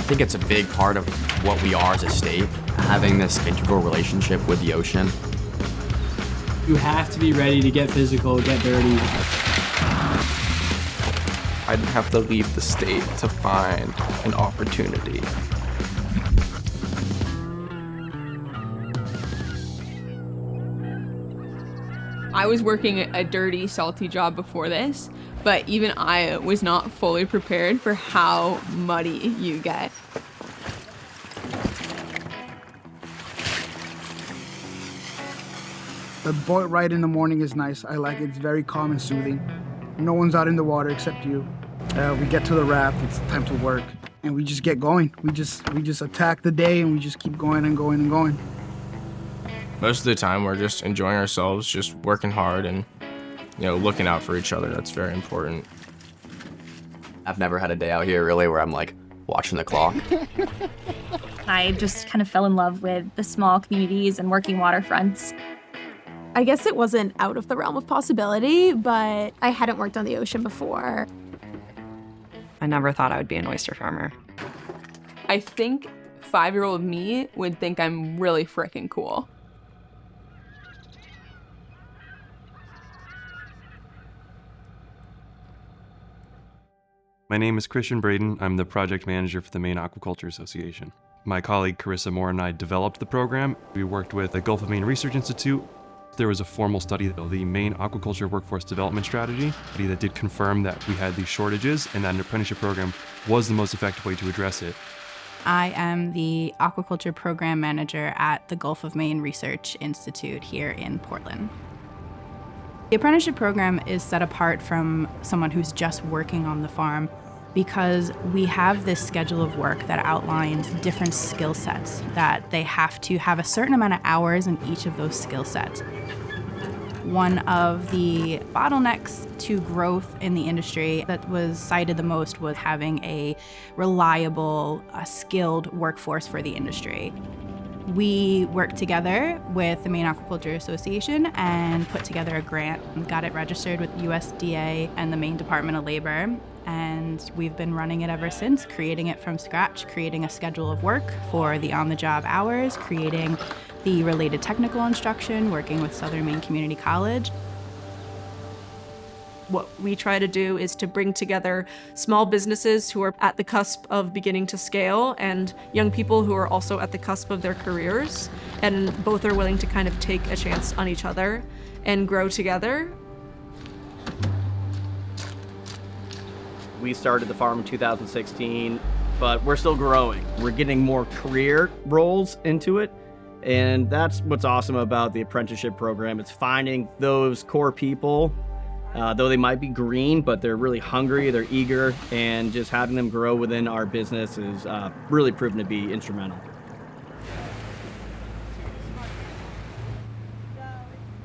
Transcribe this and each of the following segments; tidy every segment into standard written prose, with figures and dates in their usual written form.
think it's a big part of what we are as a state, having this integral relationship with the ocean. You have to be ready to get physical, get dirty. I'd have to leave the state to find an opportunity. I was working a dirty, salty job before this, but even I was not fully prepared for how muddy you get. The boat ride in the morning is nice. I like it. It's very calm and soothing. No one's out in the water except you. We get to the raft, it's time to work, and we just get going. We just attack the day, and we just keep going and going and going. Most of the time, we're just enjoying ourselves, just working hard and, looking out for each other. That's very important. I've never had a day out here really where I'm like watching the clock. I just kind of fell in love with the small communities and working waterfronts. I guess it wasn't out of the realm of possibility, but I hadn't worked on the ocean before. I never thought I would be an oyster farmer. I think 5-year-old me would think I'm really freaking cool. My name is Christian Braden. I'm the project manager for the Maine Aquaculture Association. My colleague Carissa Moore and I developed the program. We worked with the Gulf of Maine Research Institute. There was a formal study of the Maine Aquaculture Workforce Development Strategy that did confirm that we had these shortages and that an apprenticeship program was the most effective way to address it. I am the Aquaculture Program Manager at the Gulf of Maine Research Institute here in Portland. The apprenticeship program is set apart from someone who's just working on the farm because we have this schedule of work that outlines different skill sets that they have to have a certain amount of hours in each of those skill sets. One of the bottlenecks to growth in the industry that was cited the most was having a reliable, skilled workforce for the industry. We worked together with the Maine Aquaculture Association and put together a grant and got it registered with USDA and the Maine Department of Labor. And we've been running it ever since, creating it from scratch, creating a schedule of work for the on-the-job hours, creating the related technical instruction, working with Southern Maine Community College. What we try to do is to bring together small businesses who are at the cusp of beginning to scale and young people who are also at the cusp of their careers, and both are willing to kind of take a chance on each other and grow together. We started the farm in 2016, but we're still growing. We're getting more career roles into it, and that's what's awesome about the apprenticeship program. It's finding those core people, though they might be green, but they're really hungry, they're eager, and just having them grow within our business is really proven to be instrumental.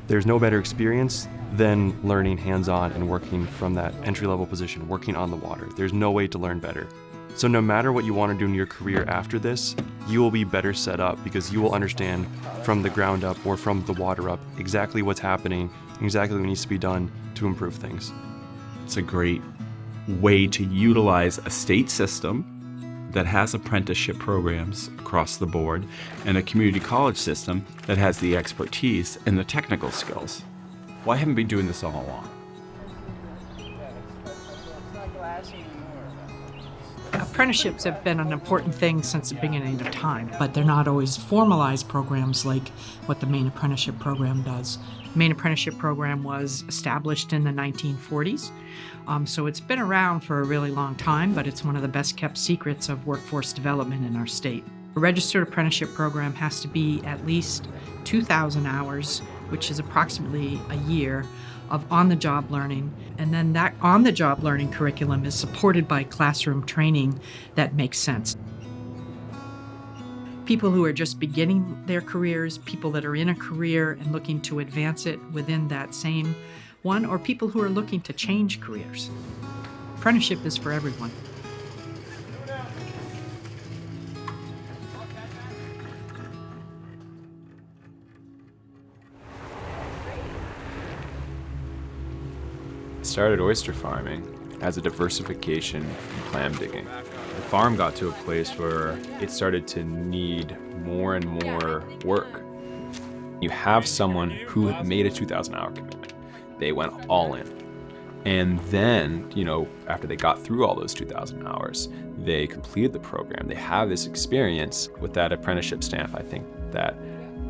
There's no better experience than learning hands-on and working from that entry-level position, working on the water. There's no way to learn better. So no matter what you want to do in your career after this, you will be better set up because you will understand from the ground up or from the water up exactly what's happening, exactly what needs to be done to improve things. It's a great way to utilize a state system that has apprenticeship programs across the board and a community college system that has the expertise and the technical skills. Well, I haven't been doing this all along. Apprenticeships have been an important thing since the beginning of time, but they're not always formalized programs like what the Maine Apprenticeship Program does. The Maine Apprenticeship Program was established in the 1940s, so it's been around for a really long time, but it's one of the best kept secrets of workforce development in our state. A registered apprenticeship program has to be at least 2,000 hours, which is approximately a year, of on-the-job learning, and then that on-the-job learning curriculum is supported by classroom training that makes sense. People who are just beginning their careers, people that are in a career and looking to advance it within that same one, or people who are looking to change careers. Apprenticeship is for everyone. Started oyster farming as a diversification from clam digging. The farm got to a place where it started to need more and more work. You have someone who had made a 2,000-hour commitment. They went all in. And then, after they got through all those 2,000 hours, they completed the program. They have this experience. With that apprenticeship stamp, I think that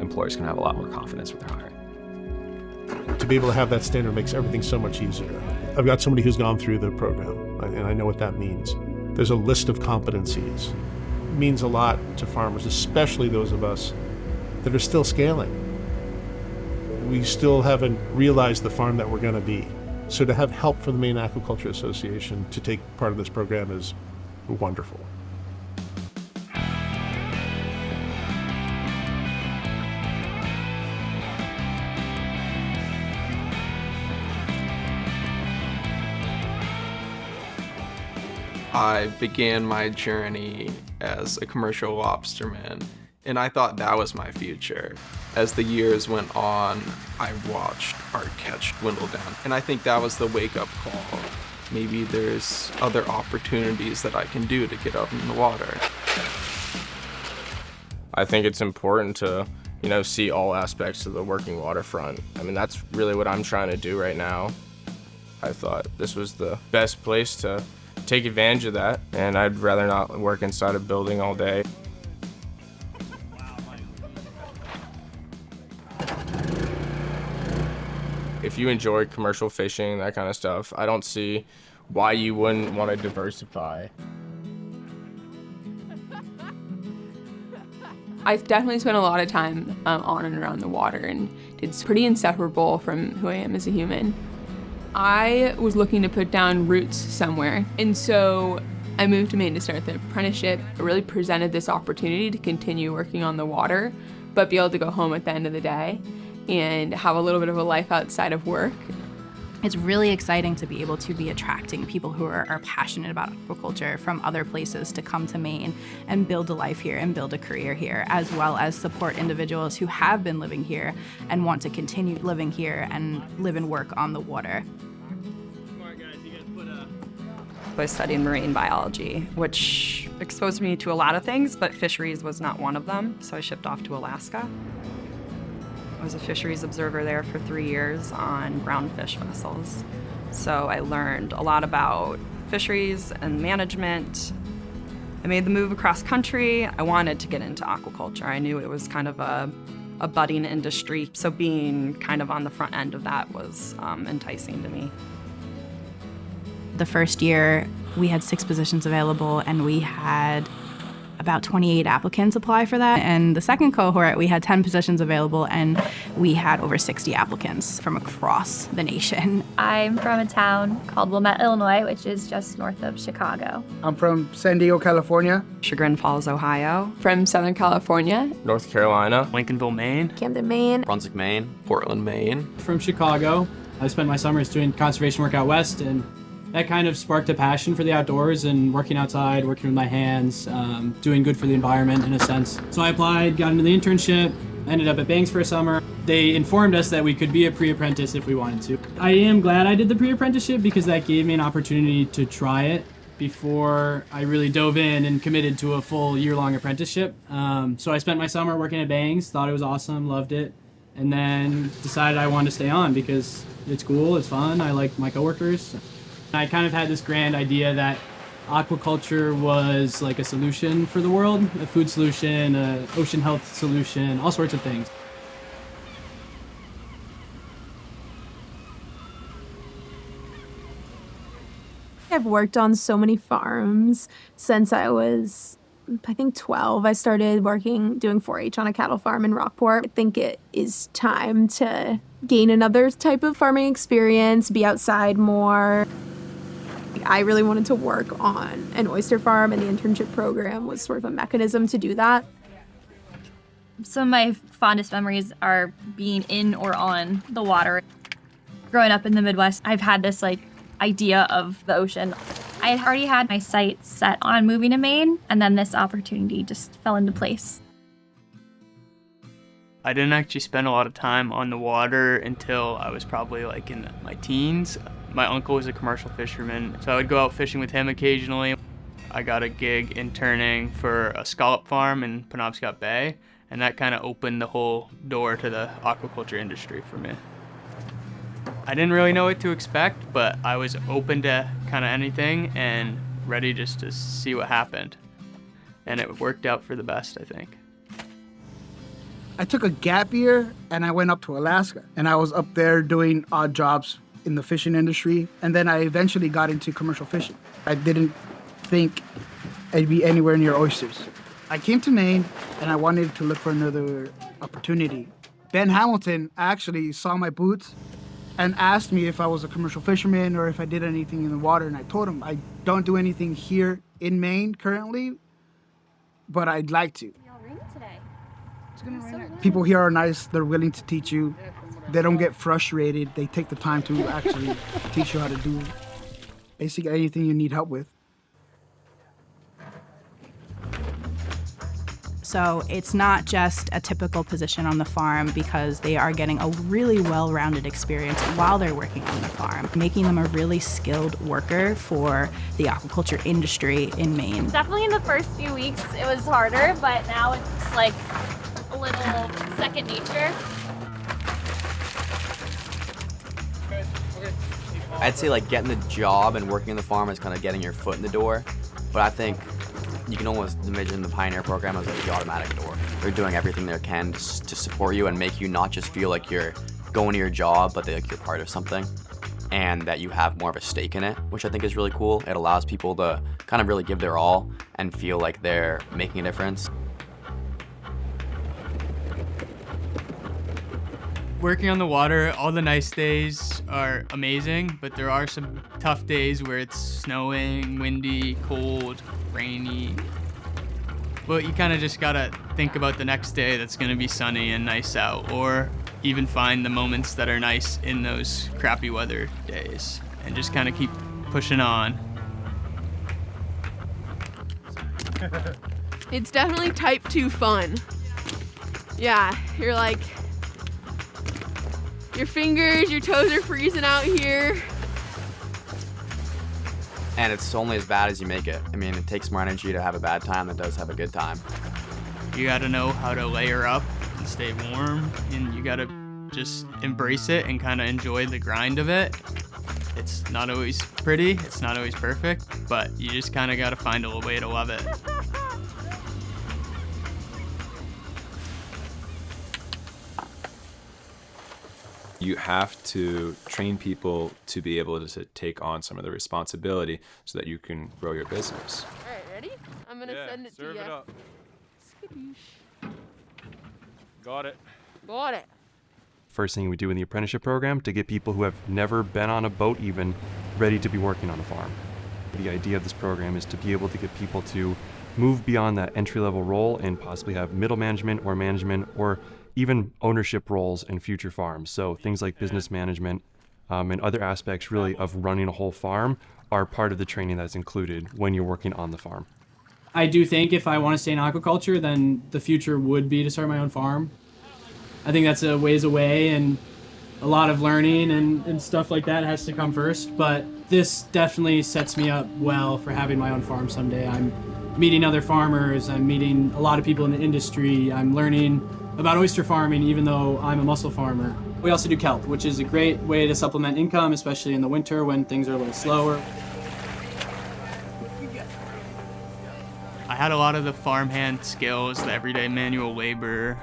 employers can have a lot more confidence with their hiring. To be able to have that standard makes everything so much easier. I've got somebody who's gone through the program, and I know what that means. There's a list of competencies. It means a lot to farmers, especially those of us that are still scaling. We still haven't realized the farm that we're going to be. So to have help from the Maine Aquaculture Association to take part of this program is wonderful. I began my journey as a commercial lobsterman, and I thought that was my future. As the years went on, I watched our catch dwindle down, and I think that was the wake-up call. Maybe there's other opportunities that I can do to get out in the water. I think it's important to, see all aspects of the working waterfront. I mean, that's really what I'm trying to do right now. I thought this was the best place to take advantage of that, and I'd rather not work inside a building all day. If you enjoy commercial fishing, that kind of stuff, I don't see why you wouldn't want to diversify. I've definitely spent a lot of time on and around the water, and it's pretty inseparable from who I am as a human. I was looking to put down roots somewhere, and so I moved to Maine to start the apprenticeship. It really presented this opportunity to continue working on the water, but be able to go home at the end of the day and have a little bit of a life outside of work. It's really exciting to be able to be attracting people who are passionate about aquaculture from other places to come to Maine and build a life here and build a career here, as well as support individuals who have been living here and want to continue living here and live and work on the water. I studied marine biology, which exposed me to a lot of things, but fisheries was not one of them, so I shipped off to Alaska. I was a fisheries observer there for 3 years on ground fish vessels. So I learned a lot about fisheries and management. I made the move across country. I wanted to get into aquaculture. I knew it was kind of a budding industry, so being kind of on the front end of that was enticing to me. The first year, we had 6 positions available, and we had about 28 applicants apply for that. And the second cohort, we had 10 positions available, and we had over 60 applicants from across the nation. I'm from a town called Wilmette, Illinois, which is just north of Chicago. I'm from San Diego, California. Chagrin Falls, Ohio. From Southern California. North Carolina. Lincolnville, Maine. Camden, Maine. Brunswick, Maine. Portland, Maine. From Chicago. I spent my summers doing conservation work out west, and that kind of sparked a passion for the outdoors and working outside, working with my hands, doing good for the environment in a sense. So I applied, got into the internship, ended up at Banks for a summer. They informed us that we could be a pre-apprentice if we wanted to. I am glad I did the pre-apprenticeship because that gave me an opportunity to try it before I really dove in and committed to a full year-long apprenticeship. So I spent my summer working at Banks, thought it was awesome, loved it, and then decided I wanted to stay on because it's cool, it's fun, I like my coworkers. I kind of had this grand idea that aquaculture was like a solution for the world, a food solution, an ocean health solution, all sorts of things. I've worked on so many farms since I was, I think, 12. I started doing 4-H on a cattle farm in Rockport. I think it is time to gain another type of farming experience, be outside more. I really wanted to work on an oyster farm, and the internship program was sort of a mechanism to do that. Some of my fondest memories are being in or on the water. Growing up in the Midwest, I've had this idea of the ocean. I had already had my sights set on moving to Maine, and then this opportunity just fell into place. I didn't actually spend a lot of time on the water until I was probably in my teens. My uncle was a commercial fisherman, so I would go out fishing with him occasionally. I got a gig interning for a scallop farm in Penobscot Bay, and that kind of opened the whole door to the aquaculture industry for me. I didn't really know what to expect, but I was open to kind of anything and ready just to see what happened. And it worked out for the best, I think. I took a gap year and I went up to Alaska, and I was up there doing odd jobs in the fishing industry, and then I eventually got into commercial fishing. I didn't think I'd be anywhere near oysters. I came to Maine and I wanted to look for another opportunity. Ben Hamilton actually saw my boots and asked me if I was a commercial fisherman or if I did anything in the water, and I told him I don't do anything here in Maine currently, but I'd like to. People here are nice, they're willing to teach you. They don't get frustrated, they take the time to actually teach you how to do basically anything you need help with. So it's not just a typical position on the farm, because they are getting a really well-rounded experience while they're working on the farm, making them a really skilled worker for the aquaculture industry in Maine. Definitely in the first few weeks it was harder, but now it's like a little second nature. I'd say like getting the job and working on the farm is kind of getting your foot in the door, but I think you can almost envision the Pioneer program as like the automatic door. They're doing everything they can to support you and make you not just feel like you're going to your job, but like you're part of something and that you have more of a stake in it, which I think is really cool. It allows people to kind of really give their all and feel like they're making a difference. Working on the water, all the nice days are amazing, but there are some tough days where it's snowing, windy, cold, rainy. But you kind of just gotta think about the next day that's gonna be sunny and nice out, or even find the moments that are nice in those crappy weather days and just kind of keep pushing on. It's definitely type 2 fun. Yeah, you're like, your fingers, your toes are freezing out here. And it's only as bad as you make it. I mean, it takes more energy to have a bad time than it does have a good time. You gotta know how to layer up and stay warm, and you gotta just embrace it and kind of enjoy the grind of it. It's not always pretty, it's not always perfect, but you just kind of gotta find a way to love it. You have to train people to be able to take on some of the responsibility so that you can grow your business. All right, ready? I'm gonna send it to you. Serve it up. Got it. Got it. First thing we do in the apprenticeship program to get people who have never been on a boat even ready to be working on a farm. The idea of this program is to be able to get people to move beyond that entry-level role and possibly have middle management or even ownership roles in future farms. So things like business management and other aspects really of running a whole farm are part of the training that's included when you're working on the farm. I do think if I want to stay in aquaculture, then the future would be to start my own farm. I think that's a ways away, and a lot of learning and stuff like that has to come first, but this definitely sets me up well for having my own farm someday. I'm meeting other farmers, I'm meeting a lot of people in the industry, I'm learning about oyster farming even though I'm a mussel farmer. We also do kelp, which is a great way to supplement income, especially in the winter when things are a little slower. I had a lot of the farmhand skills, the everyday manual labor,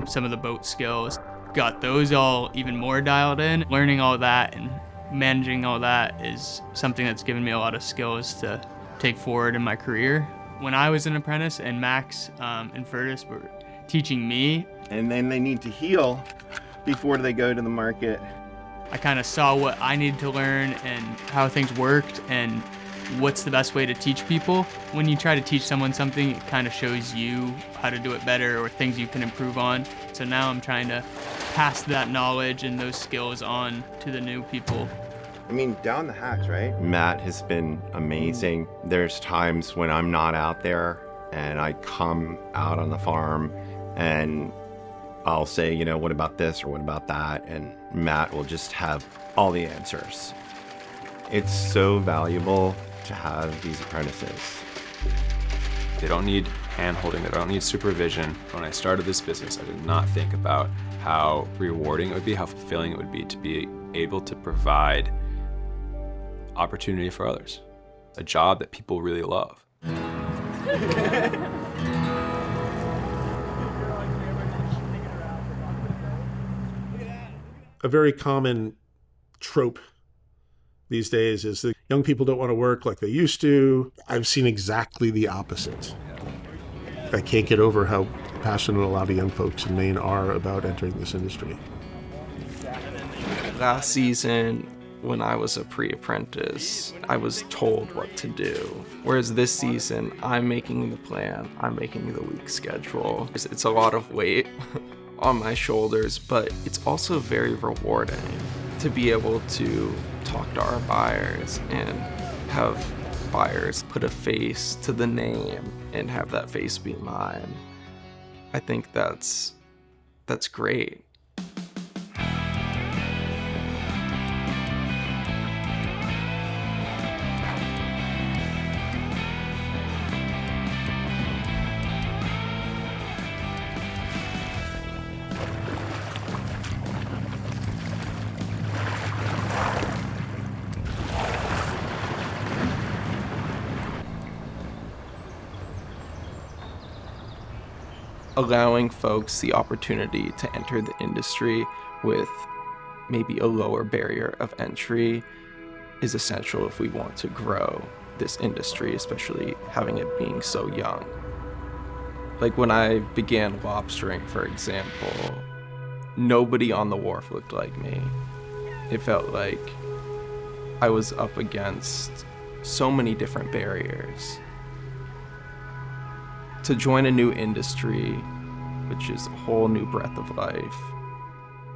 some of the boat skills. Got those all even more dialed in. Learning all that and managing all that is something that's given me a lot of skills to take forward in my career. When I was an apprentice and Max and Furtis were teaching me. And then they need to heal before they go to the market. I kind of saw what I needed to learn and how things worked and what's the best way to teach people. When you try to teach someone something, it kind of shows you how to do it better or things you can improve on. So now I'm trying to pass that knowledge and those skills on to the new people. I mean, down the hatch, right? Matt has been amazing. There's times when I'm not out there and I come out on the farm and I'll say, you know, what about this or what about that? And Matt will just have all the answers. It's so valuable to have these apprentices. They don't need hand-holding, they don't need supervision. When I started this business, I did not think about how rewarding it would be, how fulfilling it would be to be able to provide opportunity for others. A job that people really love. A very common trope these days is that young people don't want to work like they used to. I've seen exactly the opposite. I can't get over how passionate a lot of young folks in Maine are about entering this industry. Last season, when I was a pre-apprentice, I was told what to do. Whereas this season, I'm making the plan, I'm making the week schedule. It's a lot of weight on my shoulders, but it's also very rewarding to be able to talk to our buyers and have buyers put a face to the name and have that face be mine. I think that's great. Allowing folks the opportunity to enter the industry with maybe a lower barrier of entry is essential if we want to grow this industry, especially having it being so young. Like when I began lobstering, for example, nobody on the wharf looked like me. It felt like I was up against so many different barriers. To join a new industry, which is a whole new breadth of life,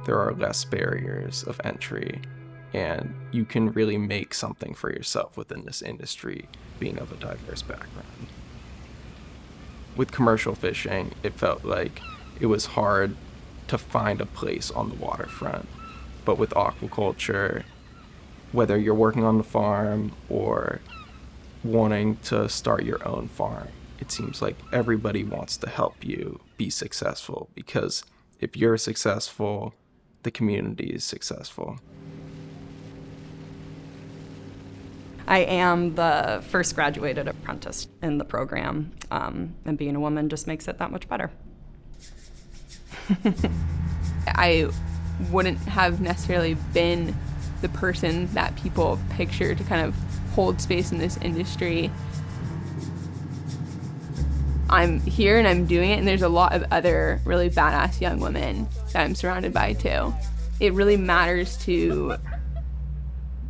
there are less barriers of entry, and you can really make something for yourself within this industry, being of a diverse background. With commercial fishing, it felt like it was hard to find a place on the waterfront. But with aquaculture, whether you're working on the farm or wanting to start your own farm, it seems like everybody wants to help you be successful, because if you're successful, the community is successful. I am the first graduated apprentice in the program, and being a woman just makes it that much better. I wouldn't have necessarily been the person that people picture to kind of hold space in this industry. I'm here and I'm doing it, and there's a lot of other really badass young women that I'm surrounded by too. It really matters to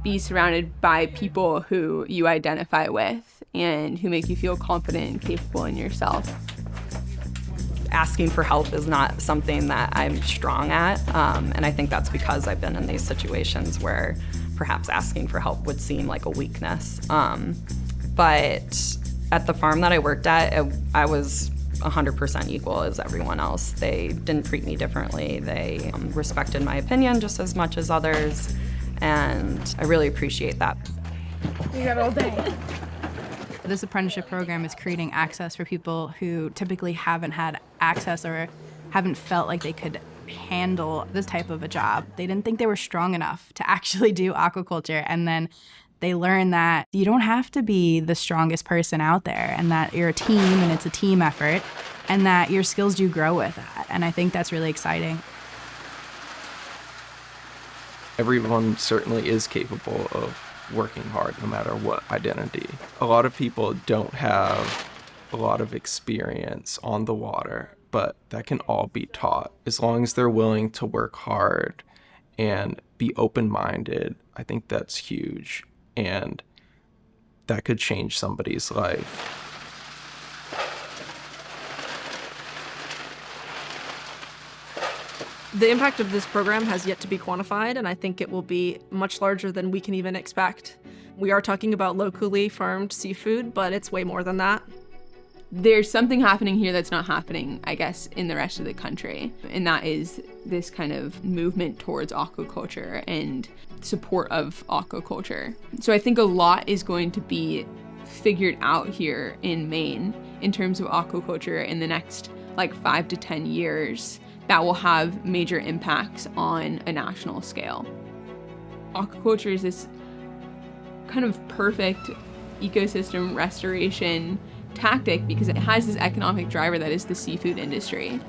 be surrounded by people who you identify with and who make you feel confident and capable in yourself. Asking for help is not something that I'm strong at, and I think that's because I've been in these situations where perhaps asking for help would seem like a weakness. But at the farm that I worked at, I was 100% equal as everyone else. They didn't treat me differently. They respected my opinion just as much as others, and I really appreciate that. You got all day. This apprenticeship program is creating access for people who typically haven't had access or haven't felt like they could handle this type of a job. They didn't think they were strong enough to actually do aquaculture, and then they learn that you don't have to be the strongest person out there, and that you're a team and it's a team effort, and that your skills do grow with that. And I think that's really exciting. Everyone certainly is capable of working hard no matter what identity. A lot of people don't have a lot of experience on the water, but that can all be taught. As long as they're willing to work hard and be open-minded, I think that's huge. And that could change somebody's life. The impact of this program has yet to be quantified, and I think it will be much larger than we can even expect. We are talking about locally farmed seafood, but it's way more than that. There's something happening here that's not happening, I guess, in the rest of the country. And that is this kind of movement towards aquaculture and support of aquaculture. So I think a lot is going to be figured out here in Maine in terms of aquaculture in the next like 5 to 10 years that will have major impacts on a national scale. Aquaculture is this kind of perfect ecosystem restoration tactic because it has this economic driver that is the seafood industry.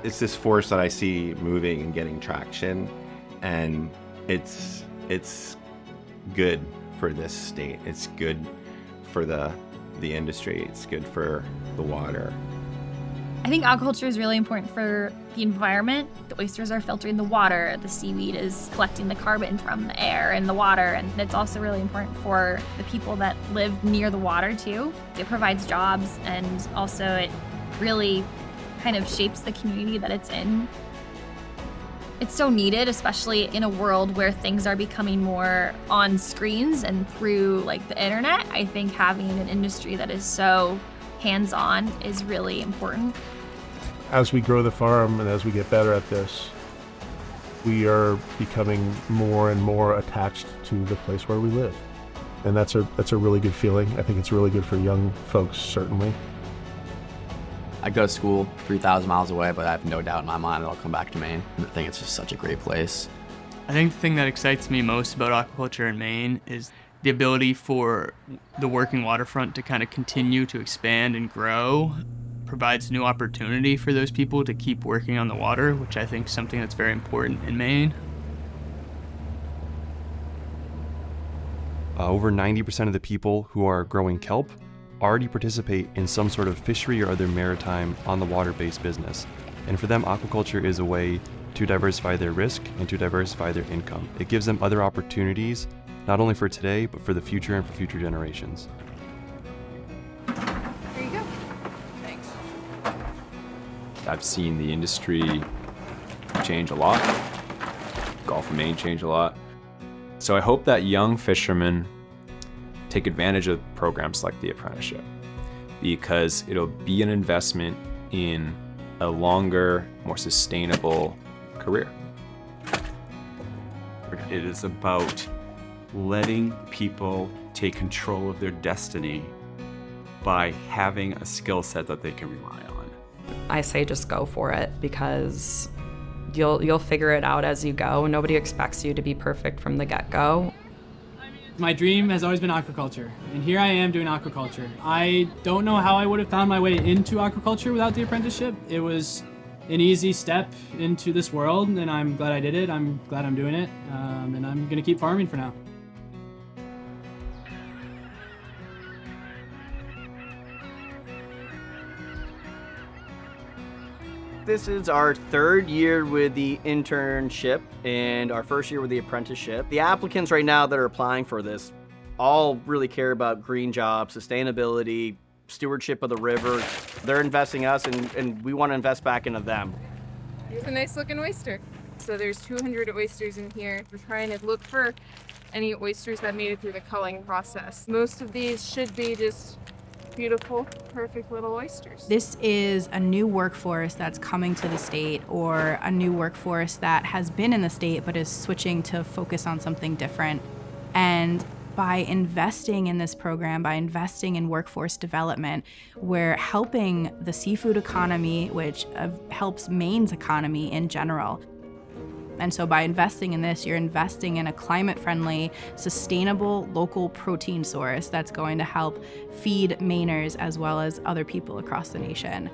It's this force that I see moving and getting traction, and it's good for this state. It's good for the industry. It's good for the water. I think aquaculture is really important for the environment. The oysters are filtering the water, the seaweed is collecting the carbon from the air and the water, and it's also really important for the people that live near the water too. It provides jobs, and also it really kind of shapes the community that it's in. It's so needed, especially in a world where things are becoming more on screens and through like the internet. I think having an industry that is so hands-on is really important. As we grow the farm and as we get better at this, we are becoming more and more attached to the place where we live. And that's a really good feeling. I think it's really good for young folks, certainly. I go to school 3,000 miles away, but I have no doubt in my mind that I'll come back to Maine. I think it's just such a great place. I think the thing that excites me most about aquaculture in Maine is the ability for the working waterfront to kind of continue to expand and grow. Provides new opportunity for those people to keep working on the water, which I think is something that's very important in Maine. Over 90% of the people who are growing kelp already participate in some sort of fishery or other maritime on the water-based business. And for them, aquaculture is a way to diversify their risk and to diversify their income. It gives them other opportunities, not only for today, but for the future and for future generations. There you go. Thanks. I've seen the industry change a lot. Gulf of Maine change a lot. So I hope that young fishermen take advantage of programs like the apprenticeship, because it'll be an investment in a longer, more sustainable career. It is about letting people take control of their destiny by having a skill set that they can rely on. I say just go for it, because you'll figure it out as you go. Nobody expects you to be perfect from the get-go. My dream has always been aquaculture, and here I am doing aquaculture. I don't know how I would have found my way into aquaculture without the apprenticeship. It was an easy step into this world, and I'm glad I did it. I'm glad I'm doing it, and I'm gonna keep farming for now. This is our third year with the internship and our first year with the apprenticeship. The applicants right now that are applying for this all really care about green jobs, sustainability, stewardship of the river. They're investing us, and we want to invest back into them. Here's a nice looking oyster. So there's 200 oysters in here. We're trying to look for any oysters that made it through the culling process. Most of these should be just beautiful, perfect little oysters. This is a new workforce that's coming to the state, or a new workforce that has been in the state but is switching to focus on something different. And by investing in this program, by investing in workforce development, we're helping the seafood economy, which helps Maine's economy in general. And so by investing in this, you're investing in a climate-friendly, sustainable, local protein source that's going to help feed Mainers as well as other people across the nation.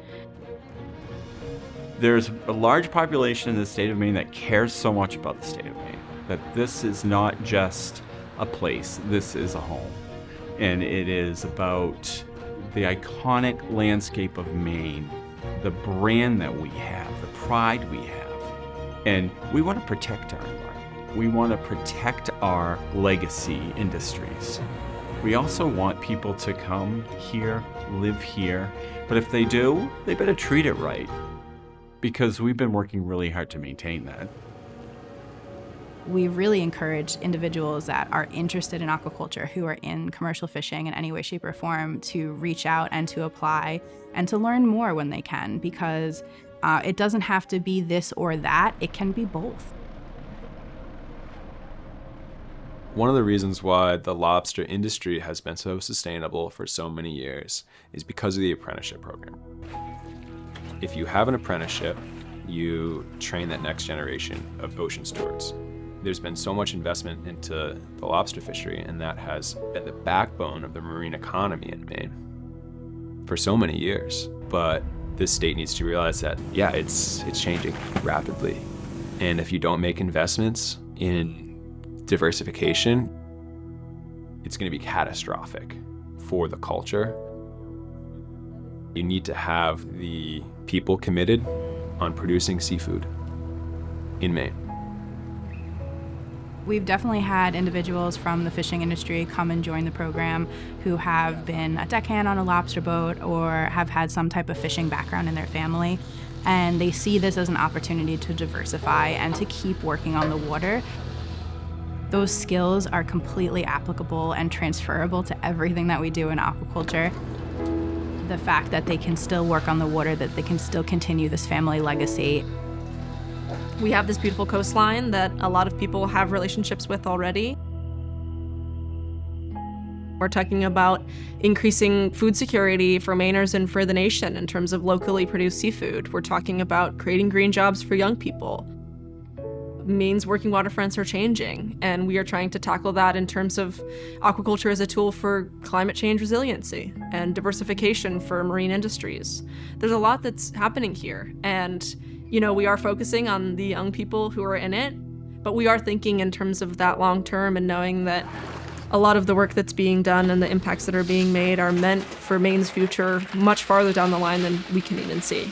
There's a large population in the state of Maine that cares so much about the state of Maine, that this is not just a place, this is a home. And it is about the iconic landscape of Maine, the brand that we have, the pride we have. And we want to protect our environment. We want to protect our legacy industries. We also want people to come here, live here, but if they do, they better treat it right, because we've been working really hard to maintain that. We really encourage individuals that are interested in aquaculture, who are in commercial fishing in any way, shape, or form, to reach out and to apply and to learn more when they can, because it doesn't have to be this or that, it can be both. One of the reasons why the lobster industry has been so sustainable for so many years is because of the apprenticeship program. If you have an apprenticeship, you train that next generation of ocean stewards. There's been so much investment into the lobster fishery, and that has been the backbone of the marine economy in Maine for so many years. But this state needs to realize that, yeah, it's changing rapidly. And if you don't make investments in diversification, it's going to be catastrophic for the culture. You need to have the people committed on producing seafood in Maine. We've definitely had individuals from the fishing industry come and join the program who have been a deckhand on a lobster boat or have had some type of fishing background in their family. And they see this as an opportunity to diversify and to keep working on the water. Those skills are completely applicable and transferable to everything that we do in aquaculture. The fact that they can still work on the water, that they can still continue this family legacy. We have this beautiful coastline that a lot of people have relationships with already. We're talking about increasing food security for Mainers and for the nation in terms of locally produced seafood. We're talking about creating green jobs for young people. Maine's working waterfronts are changing, and we are trying to tackle that in terms of aquaculture as a tool for climate change resiliency and diversification for marine industries. There's a lot that's happening here, and we are focusing on the young people who are in it, but we are thinking in terms of that long term and knowing that a lot of the work that's being done and the impacts that are being made are meant for Maine's future much farther down the line than we can even see.